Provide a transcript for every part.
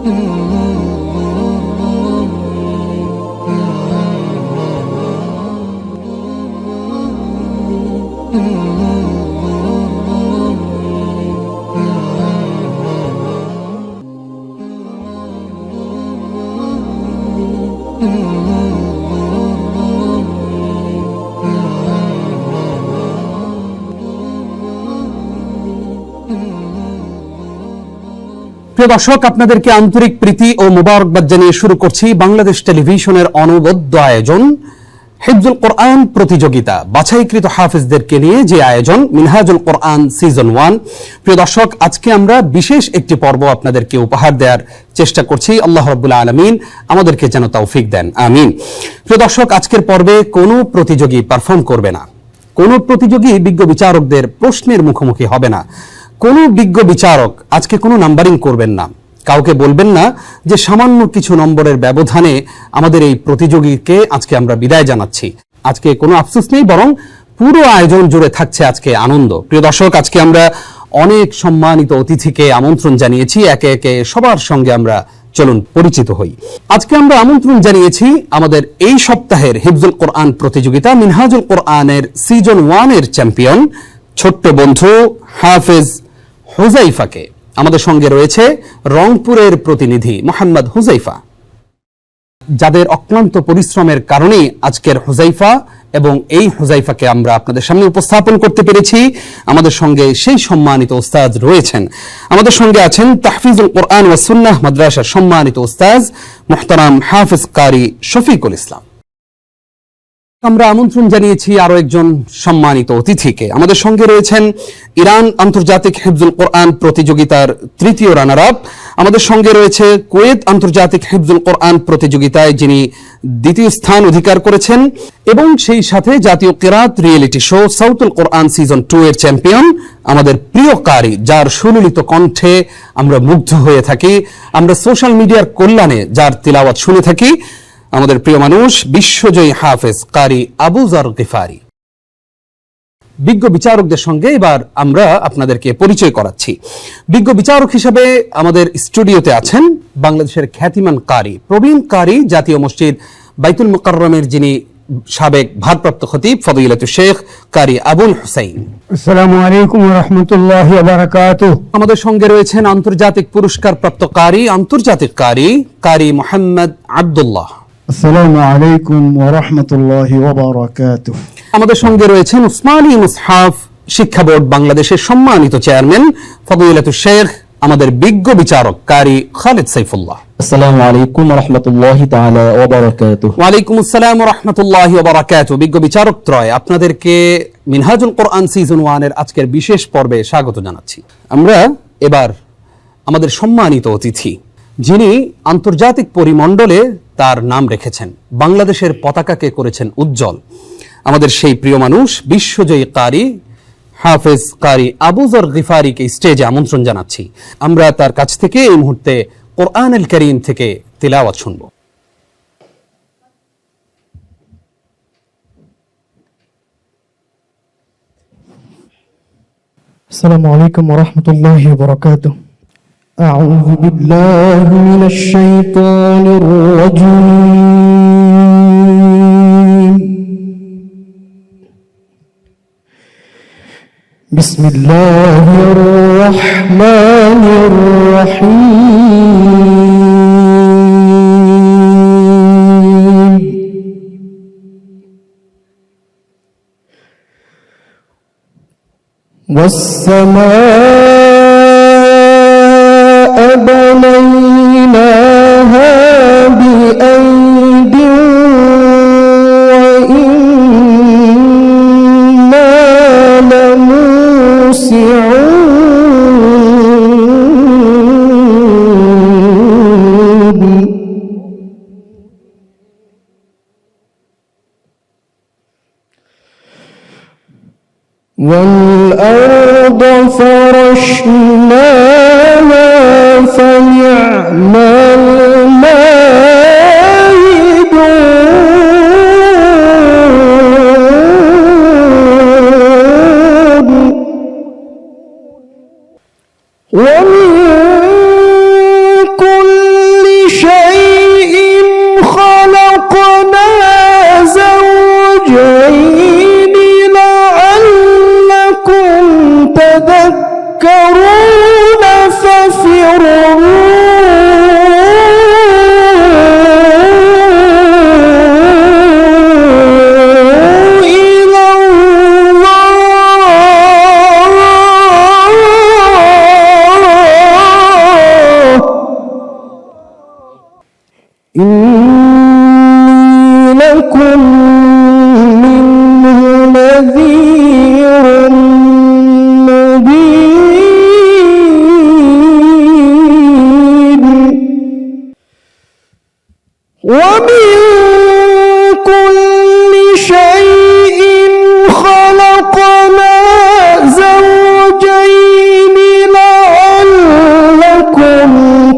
প্রিয় দর্শক, আপনাদেরকে আন্তরিক প্রীতি ও মোবারকবাদ জানিয়ে শুরু করছি বাংলাদেশ টেলিভিশনের অনবদ্য আয়োজন হিফজুল কোরআন প্রতিযোগিতা। বাছাইকৃত হাফেজদেরকে নিয়ে যে আয়োজন মিনহাজুল কোরআন সিজন 1। প্রিয় দর্শক, আজকে আমরা বিশেষ একটি পর্ব আপনাদেরকে উপহার দেওয়ার চেষ্টা করছি। আল্লাহ রাব্বুল আলামিন আমাদেরকে যেন তৌফিক দেন, আমিন। প্রিয় দর্শক, আজকের পর্বে কোনো প্রতিযোগী পারফর্ম করবে না, কোনো প্রতিযোগী বিজ্ঞ বিচারকদের প্রশ্নের মুখোমুখি হবে না, কোনো বিজ্ঞ বিচারক আজকে কোনো নাম্বারিং করবেন না, কাউকে বলবেন না যে সামান্য কিছু নম্বরের ব্যবধানে আমাদের এই প্রতিযোগীকে আজকে আমরা বিদায় জানাচ্ছি। আজকে কোনো আফসোস নেই, বরং পুরো আয়োজন জুড়ে থাকছে আজকে আনন্দ। প্রিয় দর্শক, আজকে আমরা অনেক সম্মানিত অতিথিকে আমন্ত্রণ জানিয়েছি, একে একে সবার সঙ্গে আমরা চলুন পরিচিত হই। আজকে আমরা আমন্ত্রণ জানিয়েছি আমাদের এই সপ্তাহের হিফজুল কোরআন প্রতিযোগিতা মিনহাজুল কোরআনের সিজন 1 এর চ্যাম্পিয়ন ছোট্ট বন্ধু হাফেজ হুজাইফাকে। আমাদের সঙ্গে রয়েছে রংপুরের প্রতিনিধি মোহাম্মদ হুজাইফা, যাদের অক্লান্ত পরিশ্রমের কারণে আজকের হুজাইফা এবং এই হুজাইফাকে আমরা আপনাদের সামনে উপস্থাপন করতে পেরেছি। আমাদের সঙ্গে সেই সম্মানিত উস্তাদ রয়েছেন। আমাদের সঙ্গে আছেন তাহফিজুল কোরআন ওয়া সুন্নাহ মাদ্রাসার সম্মানিত উস্তাদ মুহতারাম হাফেজ কারি শফিকুল ইসলাম। আমরা আমন্ত্রণ জানিয়েছি আরো একজন সম্মানিত অতিথিকে। আমাদের সঙ্গে রয়েছেন ইরান আন্তর্জাতিক হিফজুল কোরআন প্রতিযোগিতার তৃতীয় রানার আপ। আমাদের সঙ্গে রয়েছে কুয়েত আন্তর্জাতিক হিফজুল কোরআন প্রতিযোগিতায় যিনি দ্বিতীয় স্থান অধিকার করেছেন, এবং সেই সাথে জাতীয় কিরাত রিয়েলিটি শো সাউতুল কোরআন সিজন 2 এর চ্যাম্পিয়ন আমাদের প্রিয় কারি, যার সুললিত কণ্ঠে আমরা মুগ্ধ হয়ে থাকি, আমরা সোশ্যাল মিডিয়ার কল্যাণে যার তিলাওয়াত শুনে থাকি, আমাদের প্রিয় মানুষ বিশ্বজয়ী হাফেজ কারি আবু যর গিফারি। বিজ্ঞ বিচারকদের সঙ্গে এবার আমরা আপনাদেরকে পরিচয় করাচ্ছি। বিজ্ঞ বিচারক হিসেবে আমাদের স্টুডিওতে আছেন বাংলাদেশের খ্যাতিমান কারি, প্রবীণ কারি, জাতীয় মসজিদ বাইতুল মুকাররমের যিনি সাবেক ভারপ্রাপ্ত খতিব ফদিলাতুল শেখ কারি আবুল হুসাইন। আসসালামু আলাইকুম ওয়া রাহমাতুল্লাহি ওয়া বারাকাতুহু। আমাদের সঙ্গে রয়েছেন আন্তর্জাতিক পুরস্কার প্রাপ্ত কারি, আন্তর্জাতিক কারি কারি মোহাম্মদ আব্দুল্লাহ। আসসালামু আলাইকুম ওয়া রাহমাতুল্লাহি ওয়া বারাকাতুহু। আমাদের সঙ্গে রয়েছেন উসমানী মুসহাফ শিক্ষা বোর্ড বাংলাদেশের সম্মানিত চেয়ারম্যান ফদিলাতুল শেখ আমাদের বিজ্ঞ বিচারক কারি খালিদ সাইফুল্লাহ। আসসালামু আলাইকুম ওয়া রাহমাতুল্লাহি তাআলা ওয়া বারাকাতুহু। ওয়া আলাইকুম আসসালাম ওয়া রাহমাতুল্লাহি ওয়া বারাকাতুহু। বিজ্ঞ বিচারক ত্রয়, আপনাদেরকে মিনহাজুল কোরআন সিজন 1 এর আজকের বিশেষ পর্বে স্বাগত জানাচ্ছি। আমরা এবার আমাদের সম্মানিত অতিথি, যিনি আন্তর্জাতিক পরিমণ্ডলে তার নাম রেখেছেন, বাংলাদেশের পতাকাকে করেছেন উজ্জ্বল, আমাদের সেই প্রিয় মানুষ বিশ্বজয়ী কারি হাফেজ কারি আবু যর গিফারিকে স্টেজে আমন্ত্রণ জানাচ্ছি। আমরা তার কাছ থেকে এই মুহূর্তে কোরআনুল কারীম থেকে তিলাওয়াত শুনব। আসসালামু আলাইকুম ওয়া রাহমাতুল্লাহি ওয়া বারাকাতুহু। আউযু বিল্লাহি মিনাশ শাইতানির রাজীম। বিসমিল্লাহির রাহমানির রাহিম। والسماء بنيناها بأيد وإنا لموسعون والأرض فرشناها فنعم الماهدون ومن كل ومن كل شيء خلقنا زوجين لعلكم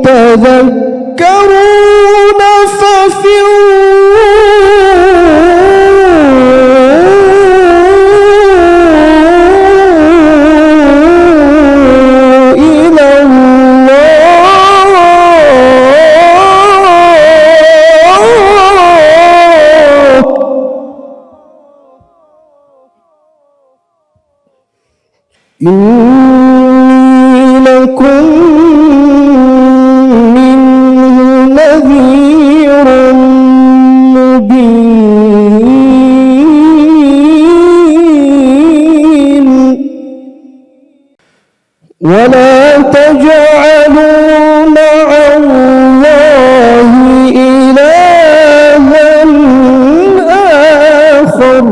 تذكرون ففروا إلى إني لكم منه نذير مبين ولا تجعلوا مع الله إلها آخر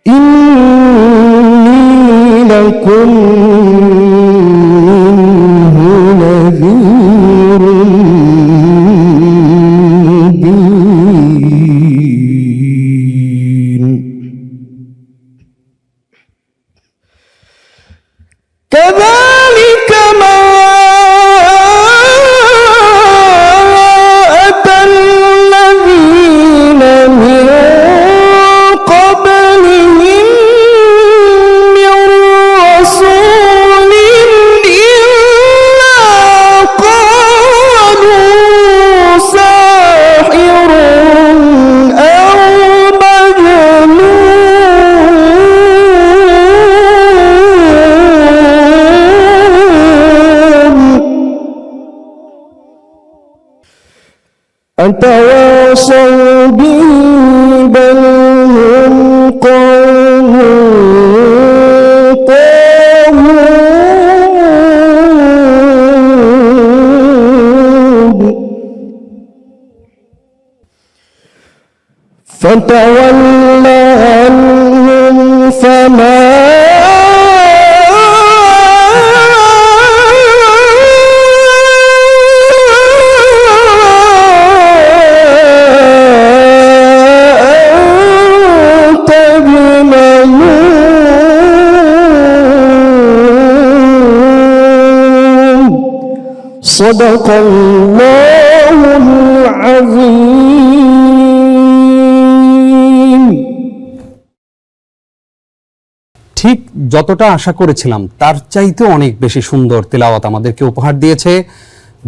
إني لكم منه نذير مبين كذلك ما أتى الذين من قبلهم من رسول إلا قالوا ساحر أو مجنون أتواصوا به بل هم قوم طاغون فتول عنهم فما أنت بملوم صدق الله العظيم ঠিক যতটা আশা করেছিলাম তার চাইতে অনেক বেশি সুন্দর তিলাওয়াত আমাদেরকে উপহার দিয়েছে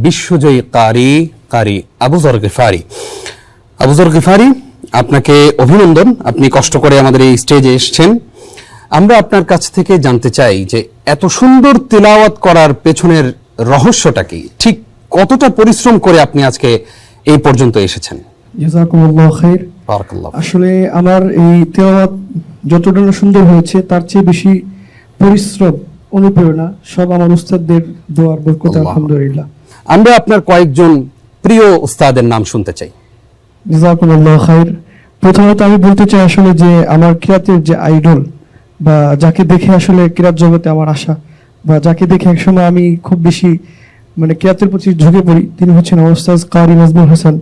বিশ্বজয়ী কারি আবু যর গিফারি। আবু যর গিফারি, আপনাকে অভিনন্দন, আপনি কষ্ট করে আমাদের এই স্টেজে এসেছেন। আমরা আপনার কাছ থেকে জানতে চাই যে এত সুন্দর তিলাওয়াত করার পেছনের রহস্যটা কি, ঠিক কতটা পরিশ্রম করে আপনি আজকে এই পর্যন্ত এসেছেন? জাযাকুমুল্লাহ খাইর। বারাকাল্লাহ। আসলে আমার এই তেলাওয়াত যতটা না সুন্দর হয়েছে তার চেয়ে বেশি পরিশ্রম, অনুপ্রেরণা সব আমার উস্তাদদের দোয়ার বরকতে, আল্লাহ। আলহামদুলিল্লাহ। আমরা আপনার কয়েকজন প্রিয় উস্তাদের নাম শুনতে চাই। জাযাকুমুল্লাহ খাইর। প্রথমত আমি বলতে চাই আসলে যে আমার কিরাতের যে আইডল বা যাকে দেখে আসলে কিরাত জগতে আমার আশা বা যাকে দেখে একসময় আমি খুব বেশি মানে কিরাতের প্রতি ঝুঁকে পড়ি, তিনি হচ্ছেন আমার উস্তাদ কারি নাজমুল হাসান।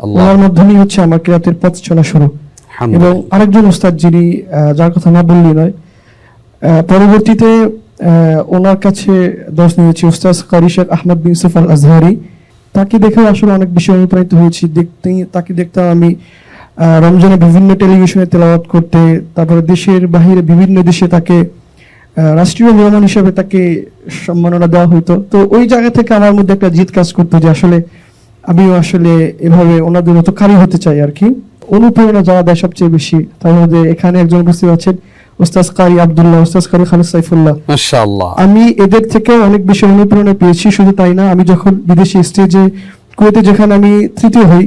আল্লাহ। ওনার মাধ্যমেই হচ্ছে আমার কিরাতের পথ চলা শুরু। এবং আরেকজন উস্তাদ যিনি যার কথা না বললেই নয়, পরবর্তীতে ওনার কাছে দর্শ নিয়েছি উস্তাদ কারি শেখ আহমদ বিন ইউসুফ আল আজহারি। তাকে দেখে আসলে অনেক বেশি অনুপ্রাণিত হয়েছি। তাকে দেখতাম আমি রমজানে বিভিন্ন টেলিভিশনে তেলাওয়াত করতে, তারপরে দেশের বাহিরে বিভিন্ন দেশে তাকে রাষ্ট্রীয় মেহমান হিসেবে তাকে সম্মাননা দেওয়া হতো। তো ওই জায়গা থেকে আমার মধ্যে একটা জিদ কাজ করতো যে আসলে আমিও আসলে এভাবে ওনাদের মতো কারি হতে চাই আর কি। অনুপ্রেরণা যারা দেয় সবচেয়ে বেশি, তার মধ্যে এখানে একজন উপস্থিত আছেন উস্তাজ কারি আব্দুল্লাহ, উস্তাজ কারি খালেদ সাইফুল্লাহ, মাশাআল্লাহ। আমি এদের থেকে অনেক বেশি অনুপ্রেরণা পেয়েছি। শুধু তাই না, আমি যখন বিদেশি স্টেজে কুয়েতে যেখানে আমি তৃতীয় হই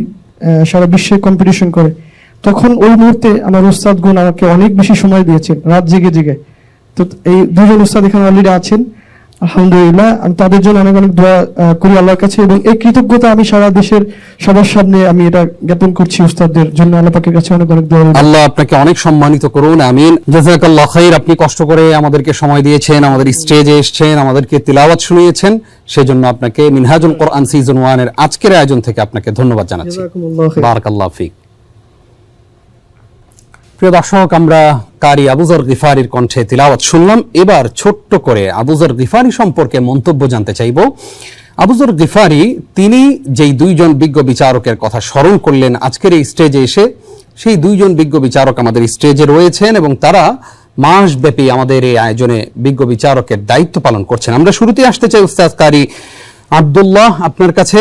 সারা বিশ্বে কম্পিটিশন করে, তখন ওই মুহূর্তে আমার উস্তাদগণ আমাকে অনেক বেশি সময় দিয়েছেন, রাত জেগে জেগে। তো এই দুজন উস্তাদ এখানে অলরেডি আছেন, আলহামদুলিল্লাহ। আমি তাদের জন্য অনেক অনেক দোয়া করি আল্লাহর কাছে, এবং এই কৃতজ্ঞতা আমি সারা দেশের সবার সামনে আমি এটা জ্ঞাপন করছি উস্তাদদের জন্য। আল্লাহ পাকের কাছে অনেক অনেক দোয়া রইল। আল্লাহ আপনাকে অনেক সম্মানিত করুন, আমিন। জাযাকাল্লাহ খাইর। আপনি কষ্ট করে আমাদেরকে সময় দিয়েছেন, আমাদের স্টেজে এসেছেন, আমাদেরকে তিলাওয়াত শুনিয়েছেন, সেজন্য আপনাকে মিনহাজুল কোরআন সিজন 1 এর আজকের আয়োজন থেকে আপনাকে ধন্যবাদ জানাচ্ছি। জাযাকুমুল্লাহু খাইর। বারাকাল্লাহু ফিক। প্রিয় দর্শক, আমরা কারি আবু যর গিফারির কণ্ঠে তিলাওয়াত শুনলাম। এবার ছোট্ট করে আবু যর গিফারি সম্পর্কে মন্তব্য জানতে চাইব। আবু যর গিফারি তিনি যেই দুইজন বিজ্ঞ বিচারকের কথা স্মরণ করলেন আজকের এই স্টেজে এসে, সেই দুইজন বিজ্ঞ বিচারক আমাদের স্টেজে রয়েছেন এবং তারা মাসব্যাপী আমাদের এই আয়োজনে বিজ্ঞ বিচারকের দায়িত্ব পালন করছেন। আমরা শুরুতেই আসতে চাই উস্তাদ কারি আব্দুল্লাহ, আপনার কাছে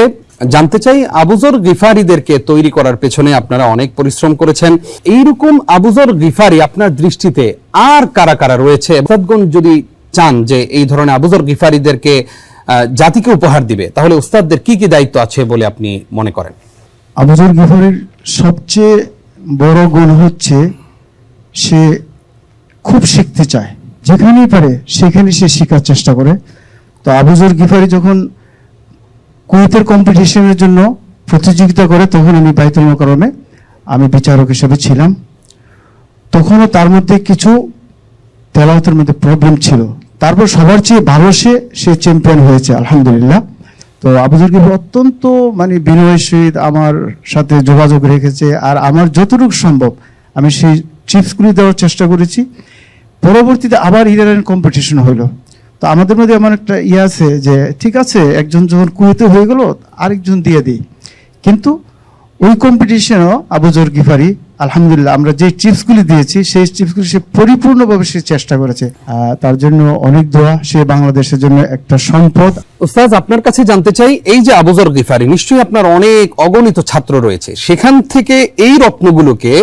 জানতে চাই, আবু যর গিফারিদেরকে তৈরি করার পেছনে আপনারা অনেক পরিশ্রম করেছেন। এইরকম আবু যর গিফারি আপনার দৃষ্টিতে আর কারা কারা রয়েছে? উস্তাদগণ যদি চান যে এই ধরনের আবু যর গিফারিদেরকে জাতিকে উপহার দিবে, তাহলে উস্তাদদের কি কি দায়িত্ব আছে বলে আপনি মনে করেন? আবু যর গিফারির সবচেয়ে বড় গুণ হচ্ছে সে খুব শিখতে চায়, যেখানেই পারে সেখানে সে শেখার চেষ্টা করে। তো আবু যর গিফারি যখন কুয়েতের কম্পিটিশনের জন্য প্রতিযোগিতা করে, তখন আমি বাইতুল মোকাররমে আমি বিচারক হিসেবে ছিলাম। তখনও তার মধ্যে কিছু তেলাওয়াতের মধ্যে প্রবলেম ছিল, তারপর সবার চেয়ে ভালো সে চ্যাম্পিয়ন হয়েছে আলহামদুলিল্লাহ। তো আবু যর গিফারি অত্যন্ত বিনয়ের সহিত আমার সাথে যোগাযোগ রেখেছে, আর আমার যতটুকু সম্ভব আমি সেই টিপসগুলি দেওয়ার চেষ্টা করেছি। পরবর্তীতে আবার ইরানের কম্পিটিশন হলো, তো আমাদের মধ্যে এমন একটা আছে যে ঠিক আছে, একজন যখন কুয়েতে হয়ে গেল আরেকজন দিয়ে দিই, কিন্তু ওই কম্পিটিশনও আবু যর গিফারি আলহামদুলিল্লাহ আমরা যে টিপসগুলি দিয়েছি সেই টিপসগুলি সে পরিপূর্ণভাবে সে চেষ্টা করেছে। তার জন্য অনেক দোয়া, সে বাংলাদেশের জন্য একটা সম্পদ। উস্তাদ, আপনার কাছে জানতে চাই, এই যে আবু যর গিফারি, নিশ্চয়ই আপনার অনেক অগণিত ছাত্র রয়েছে, সেখান থেকে এই রত্নগুলোকে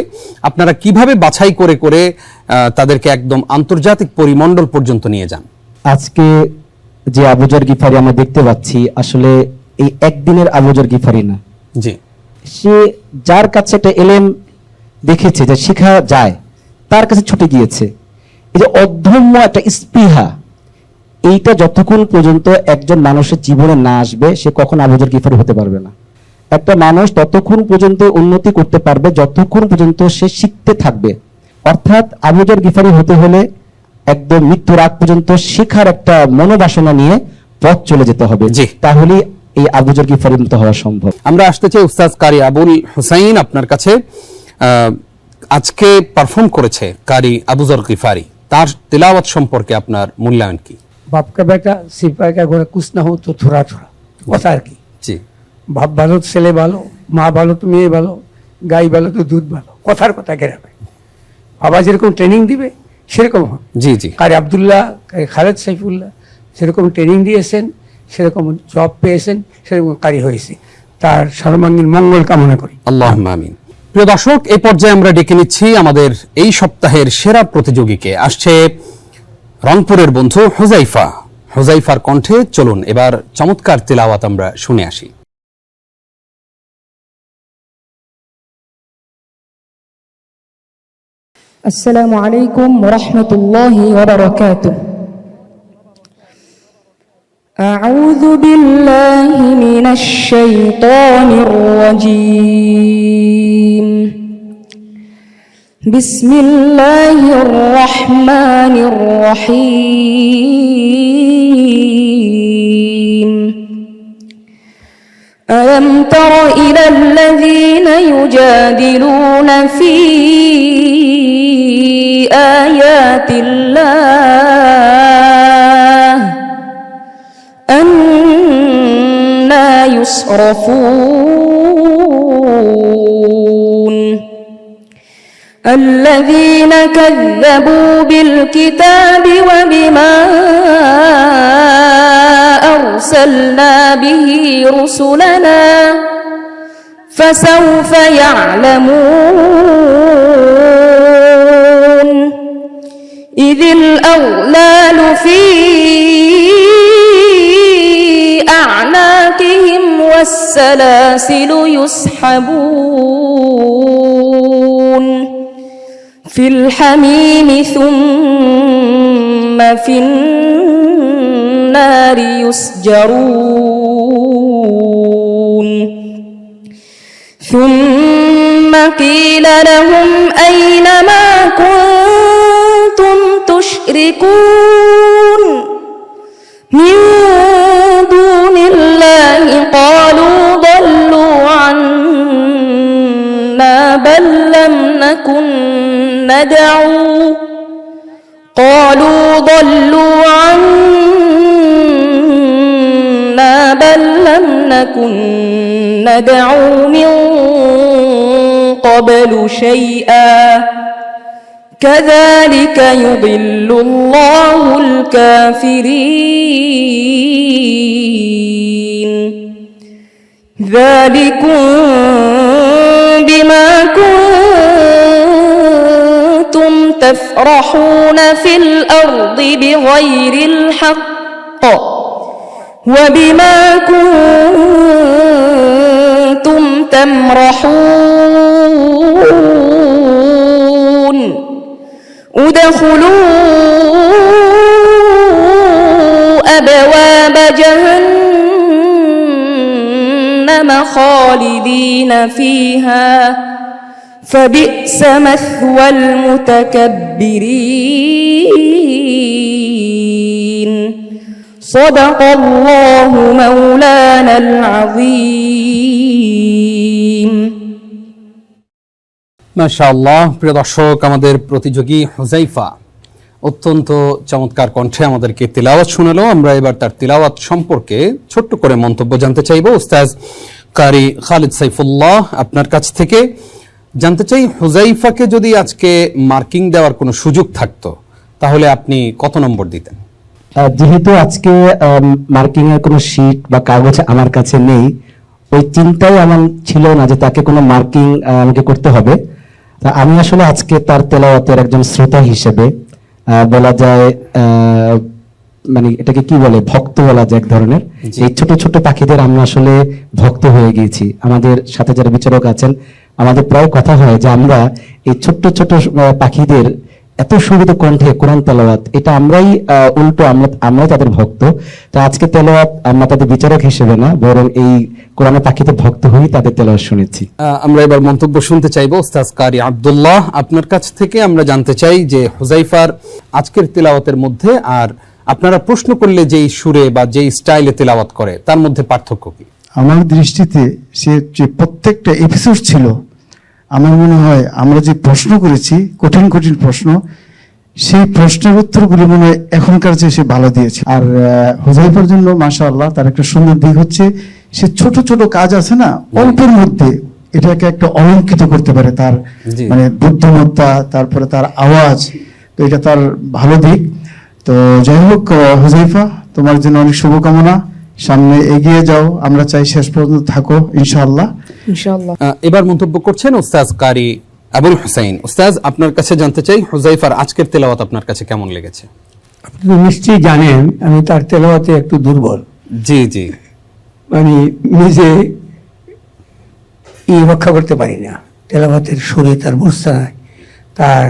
আপনারা কিভাবে বাছাই করে করে তাদেরকে একদম আন্তর্জাতিক পরিমণ্ডল পর্যন্ত নিয়ে যান? আজকে যে আবু যর গিফারি আমরা দেখতে পাচ্ছি, আসলে এই একদিনের আবু যর গিফারি না। জি, সে যার কাছে একটা এলেম দেখেছে যে শেখা যায়, তার কাছে ছুটে গিয়েছে। এই যে অদম্য একটা স্পৃহা, এইটা যতক্ষণ পর্যন্ত একজন মানুষের জীবনে না আসবে, সে কখন আবু যর গিফারি হতে পারবে না। একটা মানুষ ততক্ষণ পর্যন্ত উন্নতি করতে পারবে যতক্ষণ পর্যন্ত সে শিখতে থাকবে। অর্থাৎ আবু যর গিফারি হতে হলে একদম মৃত্যুর আগ পর্যন্ত শেখার একটা মনোবাসনা নিয়ে পথ চলে যেতে হবে, জি। তাহলে এই আবু যর গিফারির মতো হওয়া সম্ভব। আমরা আসতে চাই উস্তাদ কারি আবুল হুসাইন, আপনার কাছে। আজকে পারফর্ম করেছে কারি আবু যর গিফারি, তার তিলাওয়াত সম্পর্কে আপনার মূল্যায়ন কি? बाप का बेटा सिपाही का घोड़ा कुछ ना हो तो थोड़ा थोड़ा কথা আর কি। জি, বাপ ভালো তো ছেলে ভালো, মা ভালো তো মেয়ে ভালো, গাই ভালো তো দুধ ভালো, কথার কথা গ্রামে। বাবা যেরকম ট্রেনিং দিবে সেরকম হবে। জি, জি। কারি আব্দুল্লাহ, কারি খালেদ সাইফুল্লাহ সেরকম ট্রেনিং দিয়েছেন, সেরকম জব পেয়েছেন, সেরকম কারি হয়েছে। তার সর্বাঙ্গীন মঙ্গল কামনা করি। আল্লাহুম্মা আমিন। প্রিয় দর্শক, এই পর্যায়ে আমরা ডেকে নিচ্ছি আমাদের এই সপ্তাহের সেরা প্রতিযোগীকে। আসছে রংপুরের বন্ধু হুজাইফা। হুজাইফার কণ্ঠে চলুন এবার চমৎকার তিলাওয়াত আমরা শুনে আসি। السلام عليكم ورحمة الله وبركاته. أعوذ بالله من الشيطان الرجيم. بسم الله الرحمن الرحيم. ألم تر إلى الذين يجادلون في آيات الله أنى يصرفون الذين كذبوا بالكتاب وبما أرسلنا به رسلنا فسوف يعلمون إذ الأغلال في أعناقهم والسلاسل يسحبون في الحميم ثم في النار يسجرون ثم قيل لهم أين ما كنتم تشركون من دون الله قالوا ضلوا عنا بل لم نكن ندعو قالوا ضلوا عنا بل لم نكن ندعو من قبل شيئا كذلك يضل الله الكافرين ذلكم بما كنتم تفرحون في الأرض بغير الحق وبما كنتم تمرحون ادخلوا أبواب جهنم خالدين فيها فبئس مثوى المتكبرين صدق الله مولانا العظيم মাশাআল্লাহ। প্রিয় দর্শক, আমাদের প্রতিযোগী হুজাইফা অত্যন্ত চমৎকার কণ্ঠে আমাদেরকে তিলাওয়াত শোনালো। আমরা এবার তার তিলাওয়াত সম্পর্কে ছোট্ট করে মন্তব্য জানতে চাইব। উস্তাজ কারি খালিদ সাইফুল্লাহ, আপনার কাছ থেকে জানতে চাই, হুজাইফাকে যদি আজকে মার্কিং দেওয়ার কোনো সুযোগ থাকতো তাহলে আপনি কত নম্বর দিতেন? যেহেতু আজকে মার্কিং এর কোনো শীট বা কাগজ আমার কাছে নেই, ওই চিন্তাই আমার ছিল না যে তাকে কোনো মার্কিং আমাকে করতে হবে। তা আমি আসলে আজকে তার তেলাওয়াতের একজন শ্রোতা হিসেবে বলা যায়, মানে এটাকে কি বলে, ভক্ত বলা যায় এক ধরনের। এই ছোট ছোট পাখিদের আমরা আসলে ভক্ত হয়ে গিয়েছি। আমাদের সাথে যারা বিচারক আছেন, আমাদের প্রায় কথা হয় যে আমরা এই ছোট্ট ছোট পাখিদের এত সুন্দর কণ্ঠে কোরআন তেলাওয়াত, এটা আমরাই উল্টো আমরাই তাদের ভক্ত। তো আজকে তেলাওয়াত আমরা তাদের বিচারক হিসেবে না, বরং এই কোরআনের পাখিদের ভক্ত হয়ে তাদের তেলাওয়াত শুনেছি। আমরা এবার মন্তব্য শুনতে চাইবো উস্তাজ কারি আব্দুল্লাহ, আপনার কাছ থেকে আমরা জানতে চাই যে হুজাইফার আজকের তেলাওয়াতের মধ্যে আর আপনারা প্রশ্ন করলে যেই সুরে বা যেই স্টাইলে তেলাওয়াত করে তার মধ্যে পার্থক্য কি? আমার দৃষ্টিতে সে যে প্রত্যেকটা এপিসোড ছিল, আমার মনে হয় আমরা যে প্রশ্ন করেছি, কঠিন কঠিন প্রশ্ন, সেই প্রশ্নের উত্তরগুলো মনে হয় এখনকার চেয়ে সে ভালো দিয়েছে। আর হুজাইফার জন্য মাশাআল্লাহ তার একটা সুন্দর দিক হচ্ছে সে ছোট ছোট কাজ আছে না, অল্পের মধ্যে এটাকে একটা অলঙ্কিত করতে পারে। তার মানে বুদ্ধিমত্তা, তারপরে তার আওয়াজ, তো এটা তার ভালো দিক। তো যাই হোক হুজাইফা, তোমার জন্য অনেক শুভকামনা, সামনে এগিয়ে যাও, আমরা চাই শেষ পর্যন্ত থাকো ইনশাআল্লাহ। ইনশাআল্লাহ। এবার মন্তব্য করছেন উস্তাজ কারি আবুল হুসাইন। উস্তাজ, আপনার কাছে জানতে চাই, হুজাইফার আজকের তেলাওয়াত আপনার কাছে কেমন লেগেছে? আপনি তো নিশ্চয়ই জানেন আমি তার তেলাওয়াতে একটু দুর্বল, জি জি, মানে নিজে রক্ষা করতে পারি না। তেলাওয়াতের সুরে তার মুস্তানায়, তার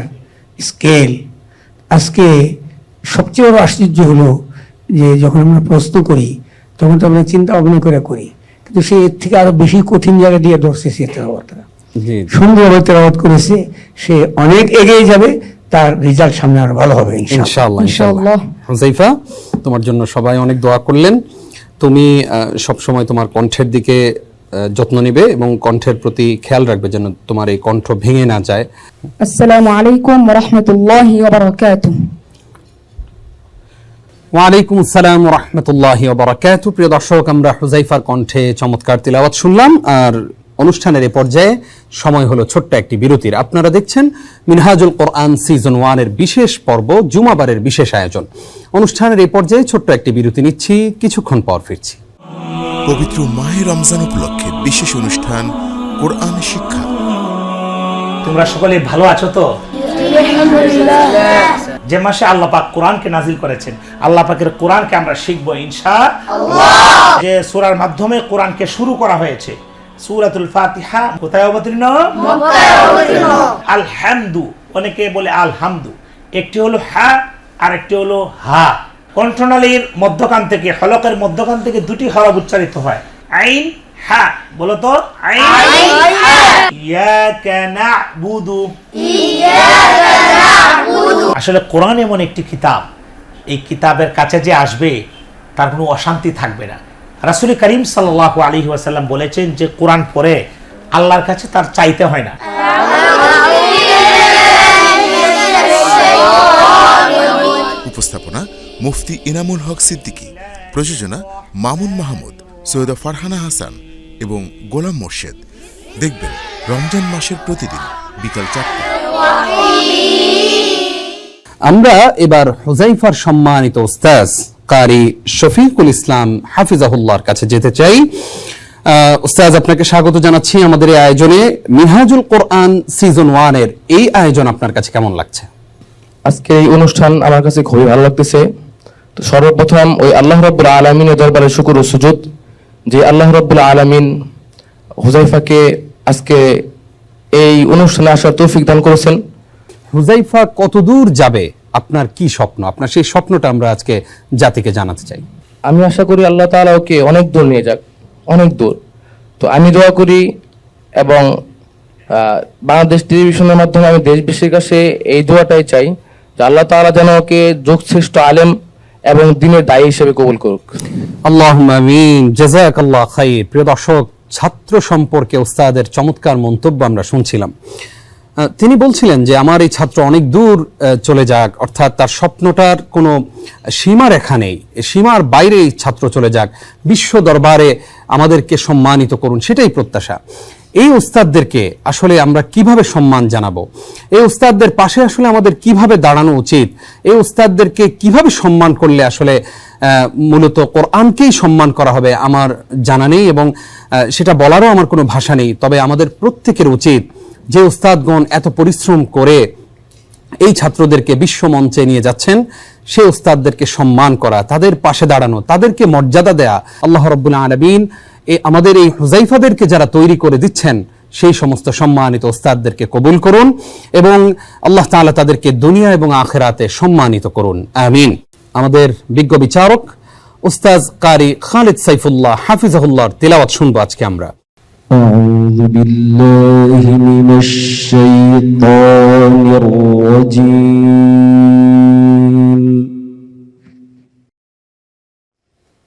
স্কেল। আজকে সবচেয়ে বড় আশ্চর্য হলো যে যখন আমরা প্রশ্ন করি তখন তো আমরা চিন্তা ভাবনা করে করি, কিন্তু সে এর থেকে আরো বেশি কঠিন জায়গা দিয়ে ধরছে সে তেলাওয়াতটা। জি সুন্দরভাবে তেলাওয়াত করেছে, সে অনেক এগিয়ে যাবে, তার রেজাল্ট সামনে আরো ভালো হবে ইনশাআল্লাহ। ইনশাআল্লাহ। হুজাইফা, তোমার জন্য সবাই অনেক দোয়া করলেন। তুমি সব সময় তোমার কণ্ঠের দিকে যত্ন নেবে এবং কণ্ঠের প্রতি খেয়াল রাখবে যেন তোমার এই কণ্ঠ ভেঙে না যায়। আসসালামু আলাইকুম ওয়া রাহমাতুল্লাহি ওয়া বারাকাতুহু। ওয়ালাইকুম আসসালাম ওয়া রাহমাতুল্লাহি ওয়া বারাকাতুহু। প্রিয় দর্শক, আমরা হুজাইফার কণ্ঠে চমৎকার তিলাওয়াত শুনলাম। আর অনুষ্ঠানের এই পর্যায়ে সময় হলো ছোট্ট একটি বিরতির। আপনারা দেখছেন মিনহাজুল কোরআন সিজন 1 এর বিশেষ পর্ব, জুমাবারের বিশেষ আয়োজন। অনুষ্ঠানের এই পর্যায়ে ছোট্ট একটি বিরতি নিচ্ছি, কিছুক্ষণ পর ফিরছি। পবিত্র মাহে রমজান উপলক্ষে বিশেষ অনুষ্ঠান কোরআন শিক্ষা। তোমরা সকলে ভালো আছো তো? যে মাসে আল্লাহ পাক কোরআনকে নাজিল করেছেন। আল্লাহ পাকের কোরআনকে আমরা শিখবো ইনশাআল্লাহ। যে সূরার মাধ্যমে কোরআনকে শুরু করা হয়েছে, সূরাতুল ফাতিহা কোথায় অবতীর্ণ? মক্কায় অবতীর্ণ। আলহামদু, অনেকে বলে আলহামদু, একটি হলো হা আর একটি হলো হা। কণ্ঠনালীর মধ্যখান থেকে, হলকের মধ্যখান থেকে দুটি হরফ উচ্চারিত হয়, আইন হা। বলো তো, আইন হা। ইয়াকা না'বুদু, ইয়াকা না'বুদু। আসলে কোরআন এমন একটি কিতাব, এই কিতাবের কাছে যে আসবে তার কোনো অশান্তি থাকবে না। রাসূল করিম সাল্লাল্লাহু আলাইহি ওয়াসাল্লাম বলেছেন যে কোরআন পড়ে আল্লাহর কাছে তার চাইতে হয় না। উপস্থাপনা মুফতি ইনামুল হক সিদ্দিকী, প্রযোজনা মামুন মাহমুদ, সৈয়দা ফারহানা হাসান এবং গোলাম মোর্শেদ। দেখবেন রমজান মাসের প্রতিদিন বিকাল 4টায়। আমরা এবার হুযাইফার সম্মানিত উস্তাজ কারি শফিকুল ইসলাম হাফিজাহুল্লাহর কাছে যেতে চাই। উস্তাজ, আপনাকে স্বাগত জানাচ্ছি আমাদের এই আয়োজনে। মিনহাজুল কোরআন সিজন 1 এর এই আয়োজন আপনার কাছে কেমন লাগছে? আজকে এই অনুষ্ঠান আমার কাছে খুবই ভালো লাগতেছে। তো সর্বপ্রথম ওই আল্লাহ রাব্বুল আলামিনের দরবারে শুকর ও সুজুদ, যে আল্লাহ রাব্বুল আলামিন হুযাইফাকে আজকে এই অনুষ্ঠানে আসার তৌফিক দান করেছেন। হুযাইফা কতদূর যাবে, আপনার কি স্বপ্ন? আপনার সেই স্বপ্নটা আমরা আজকে জাতিকে জানাতে চাই। আমি আশা করি আল্লাহ তাআলা ওকে অনেক দূর নিয়ে যাক, অনেক দূর। তো আমি দোয়া করি এবং বাংলাদেশ টেলিভিশনের মাধ্যমে আমি দেশবাসীর কাছে এই দোয়াটাই চাই যে আল্লাহ তাআলা যেন ওকে যুগশ্রেষ্ঠ আলেম এবং দ্বীনের দায়ী হিসেবে কবুল করুক। আল্লাহুম্মা আমিন। জাযাকাল্লাহু খাইর। প্রিয় দর্শক, ছাত্র সম্পর্কে উস্তাদের চমৎকার মন্তব্য আমরা শুনছিলাম। তিনি বলছিলেন যে আমার এই ছাত্র অনেক দূর চলে যাক, অর্থাৎ তার স্বপ্নটার কোনো সীমারেখা নেই, সীমার বাইরে এই ছাত্র চলে যাক, বিশ্ব দরবারে আমাদেরকে সম্মানিত করুন, সেটাই প্রত্যাশা। এই উস্তাদদেরকে আসলে আমরা কিভাবে সম্মান জানাবো? এই উস্তাদদের পাশে আসলে আমাদের কিভাবে দাঁড়ানো উচিত? এই উস্তাদদেরকে কিভাবে সম্মান করলে আসলে মূলত কোরআনকেই সম্মান করা হবে আমার জানা নেই, এবং সেটা বলারও আমার কোনো ভাষা নেই। তবে আমাদের প্রত্যেকের উচিত যে উস্তাদগণ এত পরিশ্রম করে এই ছাত্রদেরকে বিশ্ব মঞ্চে নিয়ে যাচ্ছেন, সেই উস্তাদদেরকে সম্মান করা, তাদের পাশে দাঁড়ানো, তাদেরকে মর্যাদা দেয়া। আল্লাহ রাব্বুল আলামিন আমাদের এই হুযাইফাদেরকে যারা তৈরি করে দিচ্ছেন, সেই সমস্ত সম্মানিত উস্তাদদেরকে কবুল করুন এবং আল্লাহ তাআলা তাদেরকে দুনিয়া এবং আখিরাতে সম্মানিত করুন, আমিন। আমাদের বিজ্ঞ বিচারক উস্তাদ কারি খালিদ সাইফুল্লাহ হাফিজাহুল্লাহর তিলাওয়াত শুনবো আজকে আমরা। أعوذ بالله من الشيطان الرجيم.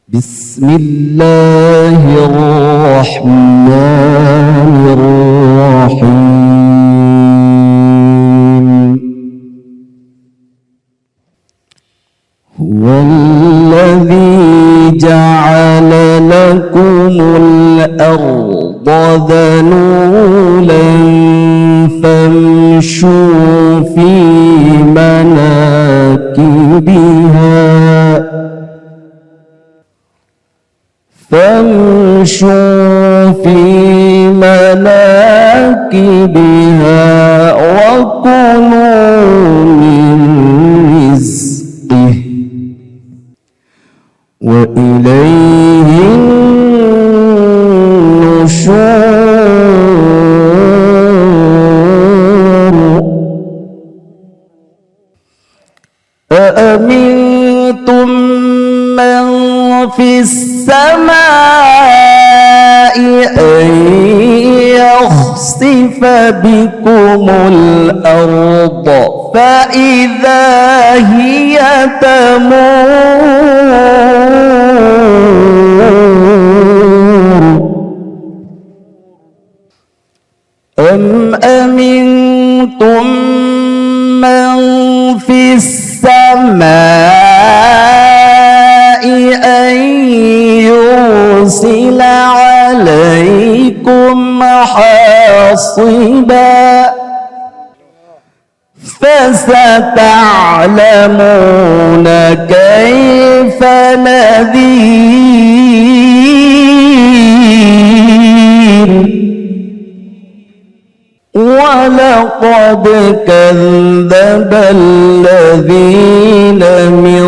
بسم الله الرحمن الرحيم. هو الذي جعل لكم الأرض ذلولا فامشوا في مناكبها وكلوا من رزقه وإليه النشور. أأمنتم من في السماء أن يخسف بكم الأرض فإذا هي تمور أم أمنتم من في السماء أن يرسل عليكم حاصبا فستعلمون كيف نذير ولقد كذب الذين من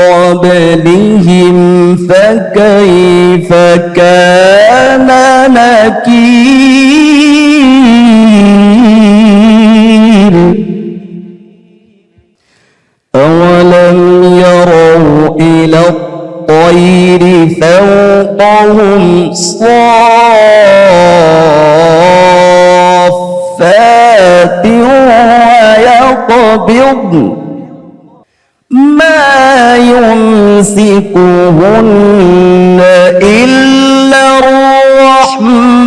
قبلهم فكيف كان نكير أولم يروا إلى الطير فوقهم صافات ويقبضن ما يمسكهن إلا الرحمن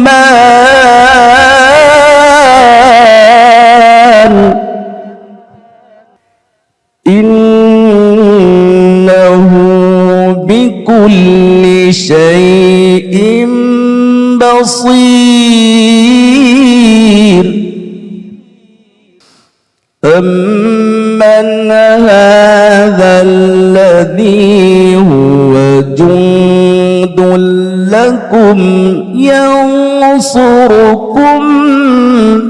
إنه بكل شيء بصير أمن هذا الذي هو جند لكم ينصركم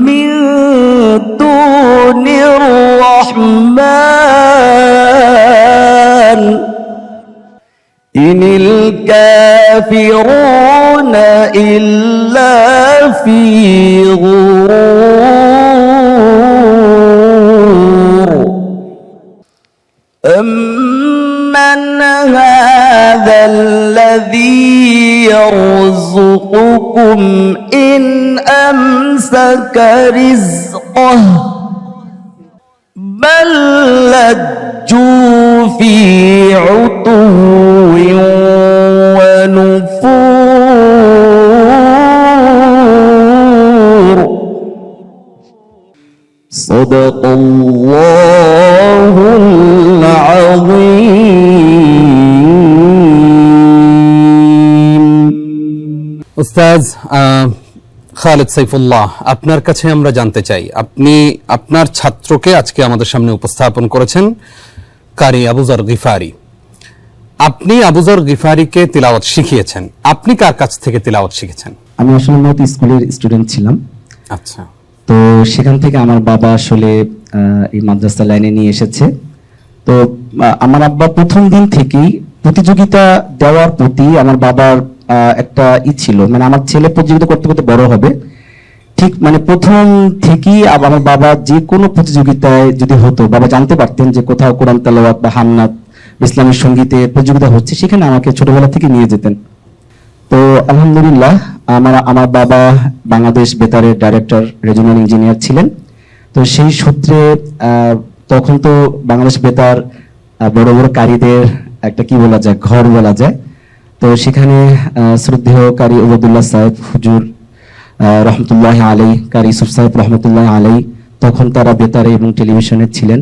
من دون الرحمن إن الكافرون إلا في غرور أمن هذا الذي يرزقكم إن أمسك رزقه بل لجوا في عتو ونفور صدق الله العظيم উস্তাজ খালেদ সাইফুল্লাহ, আপনার কাছে আমরা জানতে চাই, আপনি আপনার ছাত্রকে আজকে আমাদের সামনে উপস্থাপন করেছেন, কারি আবুযর গিফারি। আপনি আবুযর গিফারিকে তিলাওয়াত শিখিয়েছেন, আপনি কার কাছ থেকে তিলাওয়াত শিখেছেন? আমি আসলে মূলত স্কুলের স্টুডেন্ট ছিলাম। আচ্ছা, তো সেখান থেকে আমার বাবা আসলে এই মাদ্রাসা লাইনে নিয়ে এসেছে। তো আমার আব্বা প্রথম দিন থেকেই প্রতিযোগিতা দেওয়ার প্রতি আমার বাবার একটা ছিল, মানে আমার ছেলে প্রতিযোগিতা করতে করতে বড় হবে, ঠিক মানে প্রথম থেকেই আমার বাবা যে কোনো প্রতিযোগিতায় যদি হতো, বাবা জানতে পারতেন যে কোথাও কোরআন তেলাওয়াত বা হামনাত ইসলামের সঙ্গীতে প্রতিযোগিতা হচ্ছে, সেখানে আমাকে ছোটবেলা থেকে নিয়ে যেতেন। তো আলহামদুলিল্লাহ আমার বাবা বাংলাদেশ বেতারের ডাইরেক্টর রিজিওনাল ইঞ্জিনিয়ার ছিলেন। তো সেই সূত্রে তখন তো বাংলাদেশ বেতার বড় বড় কারীদের একটা কি বলা যায়, ঘর বলা যায়। তো সেখানে শ্রদ্ধেয় কারি ওবায়দুল্লাহ সাহেব হুজুর রহমতুল্লাহ আলাই, কারি ইউসুফ সাহেব রহমতুল্লাহ আলাই, তখন তারা বেতারে এবং টেলিভিশনে ছিলেন।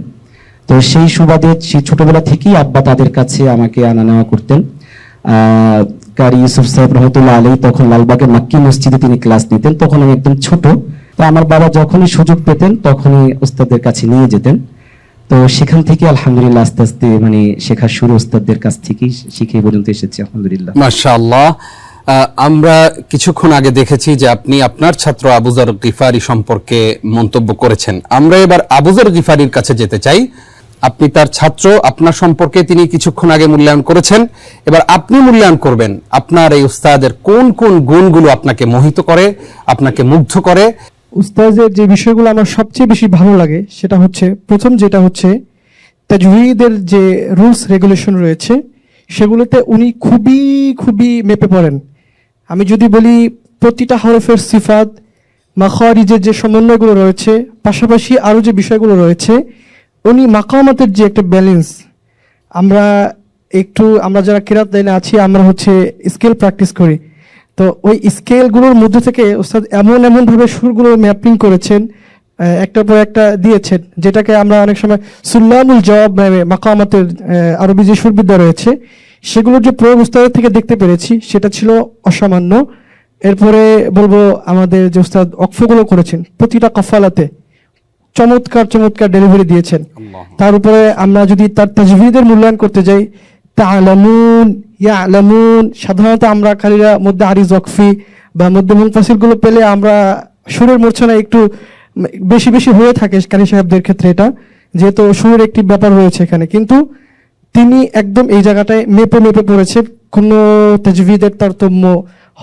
তো সেই সুবাদে সেই ছোটবেলা থেকেই আব্বা তাদের কাছে আমাকে আনা নেওয়া করতেন। কারি ইউসুফ সাহেব রহমতুল্লাহ আলাই তখন লালবাগের মাক্কি মসজিদে তিনি ক্লাস নিতেন, তখন আমি একদম ছোট। তো আমার বাবা যখনই সুযোগ পেতেন তখনই উস্তাদদের কাছে নিয়ে যেতেন। তো সেখান থেকে আলহামদুলিল্লাহ আস্তে আস্তে মানে শেখা শুরু উস্তাদদের কাছ থেকেই শিখে পর্যন্ত এসেছি আলহামদুলিল্লাহ। মাশাআল্লাহ। আমরা কিছুক্ষণ আগে দেখেছি যে আপনি আপনার ছাত্র আবুযর গিফারি সম্পর্কে মন্তব্য করেছেন। আমরা এবার আবুযর গিফারির কাছে যেতে চাই। আপনি তার ছাত্র, আপনার সম্পর্কে তিনি কিছুক্ষণ আগে মূল্যায়ন করেছেন, এবার আপনি মূল্যায়ন করবেন আপনার এই উস্তাদের কোন কোন গুণগুলো আপনাকে মোহিত করে, আপনাকে মুগ্ধ করে। উস্তাদের যে বিষয়গুলো আমার সবচেয়ে বেশি ভালো লাগে সেটা হচ্ছে, প্রথম যেটা হচ্ছে তাজউইদের যে রুলস রেগুলেশন রয়েছে সেগুলোতে উনি খুবই খুবই মেপে পড়েন। আমি যদি বলি প্রতিটা হরফের সিফাত, মাখারিজের যে সমন্বয়গুলো রয়েছে, পাশাপাশি আরও যে বিষয়গুলো রয়েছে, উনি মাকামাতের যে একটা ব্যালেন্স, আমরা যারা কিরাত লাইনে আছি আমরা হচ্ছে স্কেল প্র্যাকটিস করি, তো ওই স্কেলগুলোর মধ্যে থেকে ওস্তাদ এমনভাবে সুরগুলো ম্যাপিং করেছেন, একটার পর একটা দিয়েছেন, যেটাকে আমরা অনেক সময় সুল্লামুল জবাব মাকামাতের আরবি যে সুরবিদ্যা রয়েছে সেগুলোর যে প্রয়োগ উস্তাদের থেকে দেখতে পেরেছি সেটা ছিল অসামান্য। এরপরে বলবো আমাদের যে উস্তাদ অক্ফগুলো করেছেন প্রতিটা কফালাতে চমৎকার চমৎকার ডেলিভারি দিয়েছেন। তার উপরে আমরা যদি তার তাজভিদের মূল্যায়ন করতে যাই, তা'লামুন, ইয়া'লামুন, সাধারণত আমরা কারীরা মধ্যে আরিজ ওয়াকফি বা মধ্যে মুনফাসিল গুলো পেলে আমরা সুরের মূর্ছনা একটু বেশি বেশি হয়ে থাকে কারি সাহেবদের ক্ষেত্রে, এটা যেহেতু সুরের একটি ব্যাপার রয়েছে এখানে, কিন্তু তিনি একদম এই জায়গাটায় মেপে মেপে পড়েছে, কোনো তাজভিদের তারতম্য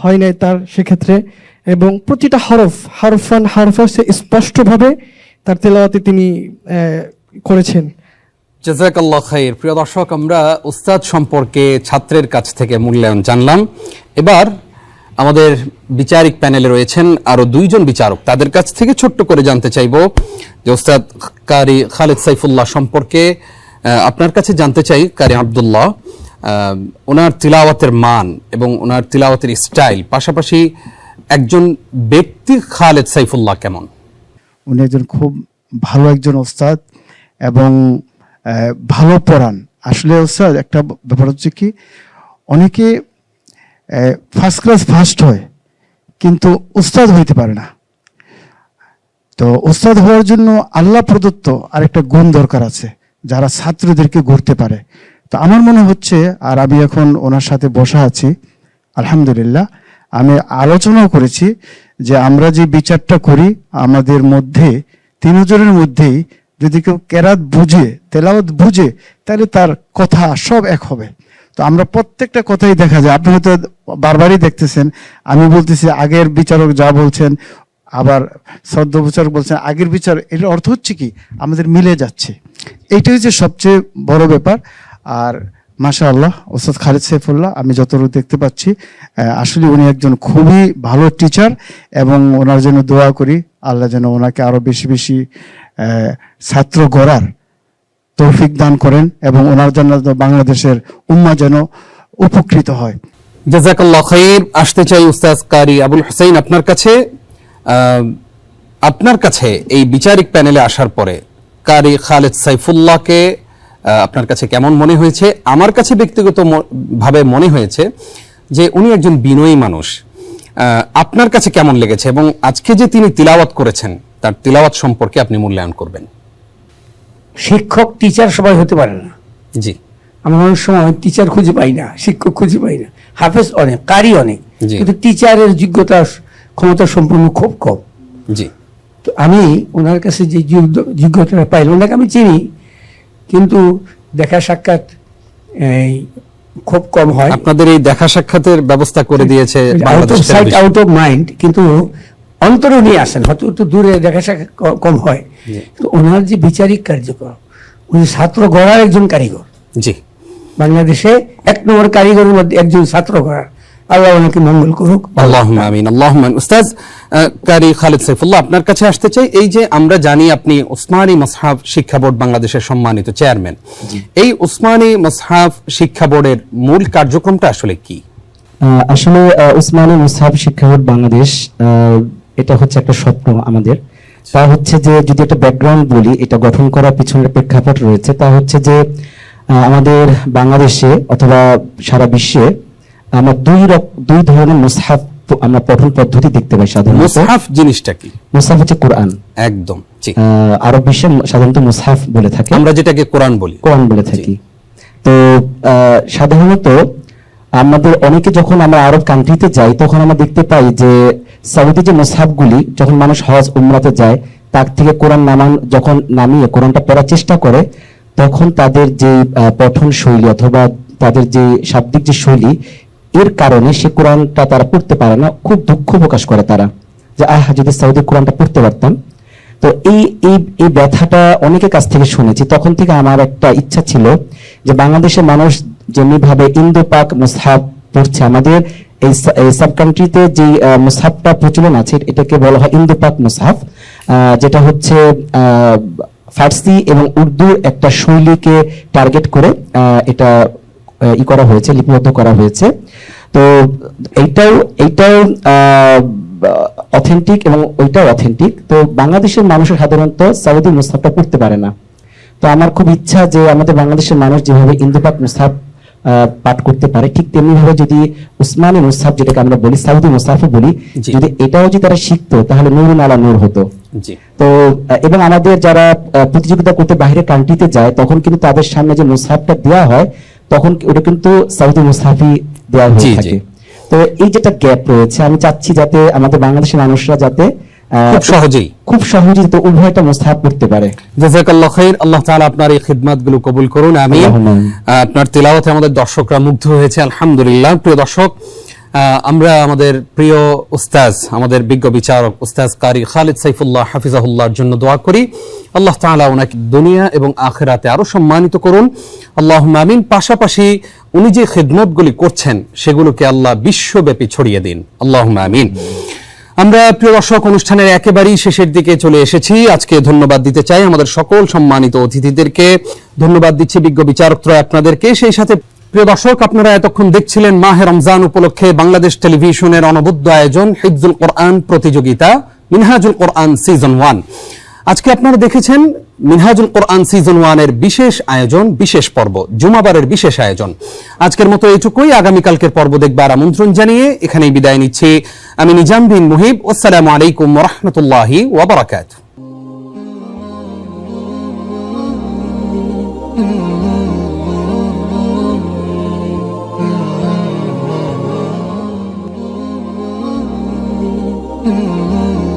হয় নাই তার সেক্ষেত্রে, এবং প্রতিটা হারফান সে স্পষ্টভাবে তার তেলাওয়াতে তিনি করেছেন। জাযাকাল্লাহ খাইর। প্রিয় দর্শক, আমরা উস্তাদ সম্পর্কে ছাত্রের কাছ থেকে মূল্যায়ন জানলাম। এবার আমাদের বিচারিক প্যানেলে রয়েছেন আরো 2 জন বিচারক, তাদের কাছ থেকে ছোট্ট করে জানতে চাইব যে উস্তাদ কারি খালেদ সাইফুল্লাহ সম্পর্কে আপনার কাছে জানতে চাই। কারি আব্দুল্লাহ, ওনার তিলাওয়াতের মান এবং ওনার তিলাওয়াতের স্টাইল, পাশাপাশি একজন ব্যক্তি খালেদ সাইফুল্লাহ কেমন? উনি একজন খুব ভালো একজন ওস্তাদ এবং ভালো পড়ান। আসলে ওস্তাদ একটা ব্যাপার হচ্ছে কি, অনেকে ফার্স্ট ক্লাস ফার্স্ট হয় কিন্তু উস্তাদ হইতে পারে না। তো উস্তাদ হওয়ার জন্য আল্লাহ প্রদত্ত আরেকটা গুণ দরকার আছে, যারা ছাত্রদেরকে গড়তে পারে। তো আমার মনে হচ্ছে, আর আমি এখন ওনার সাথে বসা আছি, আলহামদুলিল্লাহ আমি আলোচনাও করেছি যে আমরা যে বিচারটা করি আমাদের মধ্যে 3 জনের মধ্যেই যদি কেউ কেরাত বুঝে, তেলাওয়াত বুঝে, তাহলে তার কথা সব এক হবে। তো আমরা প্রত্যেকটা কথাই দেখা যায়, আপনি হয়তো বারবারই দেখতেছেন, আমি বলতেছি আগের বিচারক যা বলছেন, আবার শ্রদ্ধ বিচারক বলছেন আগের বিচার, এর অর্থ হচ্ছে কি আমাদের মিলে যাচ্ছে। এইটাই হচ্ছে সবচেয়ে বড় ব্যাপার। আর মাশাআল্লাহ ওস্তাদ খালেদ সাইফুল্লাহ আমি যতটুকু দেখতে পাচ্ছি, আসলে উনি একজন খুবই ভালো টিচার, এবং ওনার জন্য দোয়া করি আল্লাহ যেন ওনাকে আরো বেশি বেশি ছাত্র গড়ার তৌফিক দান করেন, এবং ওনার জন্য বাংলাদেশের উম্মাহ যেন উপকৃত হয়। জাযাকাল্লাহ খাইর। আসতে চাই উস্তাদ কারি আবুল হুসাইন আপনার কাছে। আপনার কাছে এই বিচারিক প্যানেলে আসার পরে কারি খালেদ সাইফুল্লাহকে আপনার কাছে কেমন মনে হয়েছে? আমার কাছে ব্যক্তিগত ভাবে মনে হয়েছে যে উনি একজন বিনয়ী মানুষ। আপনার কাছে কেমন লেগেছে, এবং আজকে যে তিনি তিলাওয়াত করেছেন তার তিলাওয়াত সম্পর্কে আপনি মূল্যায়ন করবেন? শিক্ষক টিচার সবাই হতে পারে না। জি, আমরা অনেক সময় টিচার খুঁজে পাই না, শিক্ষক খুঁজে পাই না। হাফেজ অনেক, কারি অনেক, কিন্তু টিচারের যোগ্যতা ক্ষমতা সম্পূর্ণ খুব কম। জি। তো আমি ওনার কাছে যে যোগ্যতাটা পাইলাম, ওনাকে আমি চিনি কিন্তু দেখা সাক্ষাৎ খুব কম হয়। আপনাদের এই দেখা সাক্ষাতের ব্যবস্থা করে দিয়েছে আউট অফ মাইন্ড, কিন্তু অন্তরে নিয়ে আসেন, হয়তো একটু দূরে দেখা সাক্ষাৎ কম হয়। কিন্তু ওনার যে বিচারিক কার্যক্রম, উনি ছাত্র গড়ার একজন কারিগর। জি, বাংলাদেশে 1 নম্বর কারিগরের মধ্যে একজন ছাত্র গড়ার। আল্লাহ ওনাকে মঙ্গল করুক। আল্লাহুম্মা আমিন, আল্লাহুম্মা আমিন। উস্তাদ কারি খালেদ সাইফুল্লাহ আপনার কাছে আসতে চাই। এই যে আমরা জানি আপনি উসমানী মুসহাফ শিক্ষা বোর্ড বাংলাদেশের সম্মানিত চেয়ারম্যান, এই উসমানী মুসহাফ শিক্ষা বোর্ডের মূল কার্যক্রমটা আসলে কি? আসলে উসমানী মুসহাফ শিক্ষা বোর্ড বাংলাদেশ, এটা হচ্ছে একটা স্বপ্ন আমাদের। তা হচ্ছে যে যদি একটা ব্যাকগ্রাউন্ড বলি, এটা গঠন করার পিছনের প্রেক্ষাপট রয়েছে। তা হচ্ছে যে আমাদের বাংলাদেশে অথবা সারা বিশ্বে আমরা দুই ধরনের মুসহাফ আমরা পঠন পদ্ধতি দেখতে পাই সাধারণত। মুসহাফ জিনিসটা কি? মুসহাফ হচ্ছে কোরআন। একদম ঠিক। আরব বিশ্বে সাধারণত মুসহাফ বলে থাকে, আমরা যেটাকে কোরআন বলে থাকি। তো সাধারণত আমাদের অনেকে যখন আমরা আরব কান্ট্রিতে যাই, তখন আমরা দেখতে পাই যে সৌদি যে মুসহাফগুলি যখন মানুষ হজ উমরাতে যায়, তার থেকে কোরআন যখন নামিয়ে কোরআনটা পড়ার চেষ্টা করে, তখন তাদের যে পঠন শৈলী অথবা তাদের যে শাব্দিক যে শৈলী, এর কারণে সে কোরআনটা তারা পড়তে পারে না। খুব দুঃখ প্রকাশ করে তারা যে যদি সৌদি কোরআনটা পড়তে পারতাম। তো এই ব্যথাটা অনেকের কাছ থেকে শুনেছি। তখন থেকে আমার একটা ইচ্ছা ছিল যে বাংলাদেশের মানুষ যেমনি ভাবে ইন্দো পাক মুসহাফ পড়ছে, আমাদের এই সাব কান্ট্রিতে যে মুসহাফটা প্রচলন আছে এটাকে বলা হয় ইন্দো পাক মুসহাফ, যেটা হচ্ছে ফার্সি এবং উর্দুর একটা শৈলীকে টার্গেট করে এটা করা হয়েছে, লিপিবদ্ধ করা হয়েছে। তো এইটাও অথেন্টিক এবং ওইটাও অথেন্টিক। তো বাংলাদেশের মানুষের সাধারণত সৌদি মুসহাফটা পড়তে পারে না। তো আমার খুব ইচ্ছা যে আমাদের বাংলাদেশের মানুষ যেভাবে ইন্দো পাক মুসহাফ পাঠ করতে পারে, ঠিক তেমনি ভাবে যদি উসমানী মুসহাফ যেটাকে আমরা বলি, সৌদি মুসহাফও বলি, যদি এটাও যদি তারা শিখতো তাহলে নূরুন আলা নূর হতো। তো এবং আমাদের যারা প্রতিযোগিতা করতে বাইরের কান্ট্রিতে যায়, তখন কিন্তু তাদের সামনে যে মুসহাফটা দেওয়া হয়, তখন ওটা কিন্তু সৌদি মুসহাফই দেওয়া হয়ে থাকে। তো এই যেটা গ্যাপ রয়েছে, আমি চাচ্ছি যাতে আমাদের বাংলাদেশের মানুষরা যাতে খুব সহজেই তো উভয়টা মুস্তাহাব করতে পারে। জাযাকাল্লাহ খাইর। আল্লাহ তাআলা আপনার এই খিদমতগুলো কবুল করুন, আমিন। আল্লাহুম্মা আমিন। আপনার তেলাওয়াতে আমাদের দর্শকরা মুগ্ধ হয়েছে, আলহামদুলিল্লাহ। প্রিয় দর্শক, আমরা আমাদের প্রিয় উস্তাজ, আমাদের বিজ্ঞ বিচারক উস্তাজ কারি খালিদ সাইফুল্লাহ হাফিজাহুল্লাহর জন্য দোয়া করি। আল্লাহ তাআলা ওনাকে দুনিয়া এবং আখিরাতে আরো সম্মানিত করুন, আল্লাহুম্মা আমিন। পাশাপাশি উনি যে খিদমতগুলি করছেন সেগুলোকে আল্লাহ বিশ্বব্যাপী ছড়িয়ে দিন, আল্লাহুম্মা আমিন। আমরা প্রিয় দর্শক অনুষ্ঠানের একেবারেই শেষের দিকে চলে এসেছি। আজকে ধন্যবাদ দিতে চাই আমাদের সকল সম্মানিত অতিথিদেরকে, ধন্যবাদ দিচ্ছি বিজ্ঞ বিচারকত্রয় আপনাদেরকে। সেই সাথে প্রিয় দর্শক, আপনারা এতক্ষণ দেখছিলেন মাহে রমজান উপলক্ষে বাংলাদেশ টেলিভিশনের অনবদ্য আয়োজন হিফজুল কোরআন প্রতিযোগিতা মিনহাজুল কোরআন সিজন 1। আজকে আপনারা দেখেছেন মিনহাজুল কোরআন সিজন 1 এর বিশেষ আয়োজন, বিশেষ পর্ব, জুমাবারের বিশেষ আয়োজন। আজকের মতো এইটুকুই। আগামীকালকের পর্ব দেখবার আমন্ত্রণ জানিয়ে এখানেই বিদায় নিচ্ছি আমি নিজাম বিন মুহিব। আসসালামু আলাইকুম ওয়া রাহমাতুল্লাহি ওয়া বারাকাতুহু। Mm-hmm.